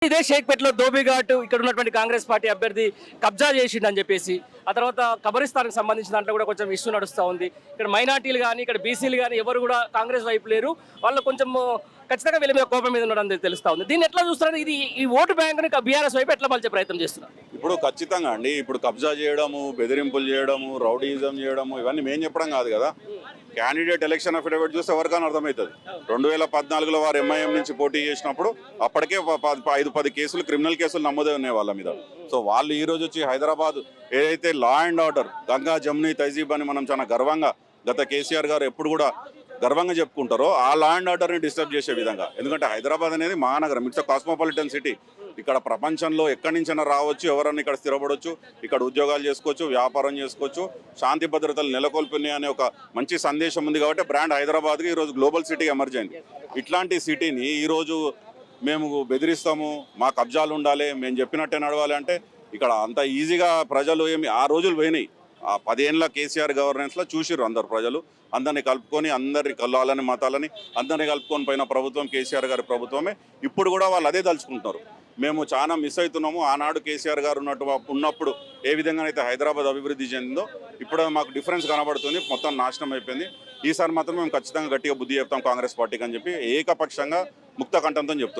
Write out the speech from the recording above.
ఇదే షేక్పేటలో ధోబిఘాట్ ఇక్కడ ఉన్నటువంటి కాంగ్రెస్ పార్టీ అభ్యర్థి కబ్జా చేసిండని చెప్పేసి ఆ తర్వాత కబరిస్తాన్కి సంబంధించిన దాంట్లో కూడా కొంచెం ఇష్యూ నడుస్తూ ఉంది. ఇక్కడ మైనార్టీలు కానీ ఇక్కడ బీసీలు కానీ ఎవరు కూడా కాంగ్రెస్ వైపు లేరు. వాళ్ళు కొంచెం ఖచ్చితంగా వీళ్ళ మీద కోపం మీద ఉండడం తెలుస్తా ఉంది. దీన్ని ఎట్లా చూస్తున్నారు? ఇది ఈ ఓటు బ్యాంకుని బీఆర్ఎస్ వైపు ఎట్లా మలిచే ప్రయత్నం చేస్తున్నారు? ఇప్పుడు ఖచ్చితంగా అండి, ఇప్పుడు కబ్జా చేయడము, బెదిరింపులు చేయడము, రౌడీయిజం చేయడము ఇవన్నీ మేము చెప్పడం కాదు కదా. క్యాండిడేట్ ఎలక్షన్ అఫిడవిట్ చూస్తే ఎవరికైనా అర్థమవుతుంది. 2014లో వారు ఎంఐఎం నుంచి పోటీ చేసినప్పుడు అప్పటికే 5-10 కేసులు, క్రిమినల్ కేసులు నమోదై ఉన్నాయి వాళ్ళ మీద. సో వాళ్ళు ఈ రోజు వచ్చి హైదరాబాద్ ఏదైతే law and order, Ganga Jamuni తహజీబ్ అని మనం చాలా గర్వంగా గత కేసీఆర్ గారు ఎప్పుడు కూడా గర్వంగా చెప్పుకుంటారో ఆ లా అండ్ ఆర్డర్ని డిస్టర్బ్ చేసే విధంగా. ఎందుకంటే హైదరాబాద్ అనేది మహానగరం, ఇట్స్ కాస్మోపాలిటన్ సిటీ. ఇక్కడ ప్రపంచంలో ఎక్కడి నుంచైనా రావచ్చు, ఎవరన్నా ఇక్కడ స్థిరపడవచ్చు, ఇక్కడ ఉద్యోగాలు చేసుకోవచ్చు, వ్యాపారం చేసుకోవచ్చు, శాంతి భద్రతలు నెలకొల్పుని అనే ఒక మంచి సందేశం ఉంది. కాబట్టి బ్రాండ్ హైదరాబాద్కి ఈరోజు గ్లోబల్ సిటీగా ఎమర్జ్ అయింది. ఇట్లాంటి సిటీని ఈరోజు మేము బెదిరిస్తాము, మా కబ్జాలు ఉండాలి, మేము చెప్పినట్టే నడవాలి అంటే ఇక్కడ అంత ఈజీగా ప్రజలు ఆ రోజులు పోయినాయి. ఆ 10 ఏళ్ళ కేసీఆర్ గవర్నెన్స్లో చూసిర్రు అందరు ప్రజలు. అందరినీ కలుపుకొని, అందరి కళ్ళాలని మతాలని అందరినీ కలుపుకొని పోయిన ప్రభుత్వం కేసీఆర్ గారి ప్రభుత్వమే. ఇప్పుడు కూడా వాళ్ళు అదే తలుచుకుంటున్నారు. మేము చాలా మిస్ అవుతున్నాము. ఆనాడు కేసీఆర్ గారు ఉన్నప్పుడు ఏ విధంగా అయితే హైదరాబాద్ అభివృద్ధి చెందిందో ఇప్పుడు మాకు డిఫరెన్స్ కనబడుతుంది. మొత్తం నాశనం అయిపోయింది. ఈసారి మాత్రం మేము ఖచ్చితంగా గట్టిగా బుద్ధి చెప్తాం కాంగ్రెస్ పార్టీకి అని చెప్పి ఏకపక్షంగా ముక్త కంఠంతో చెప్తున్నారు.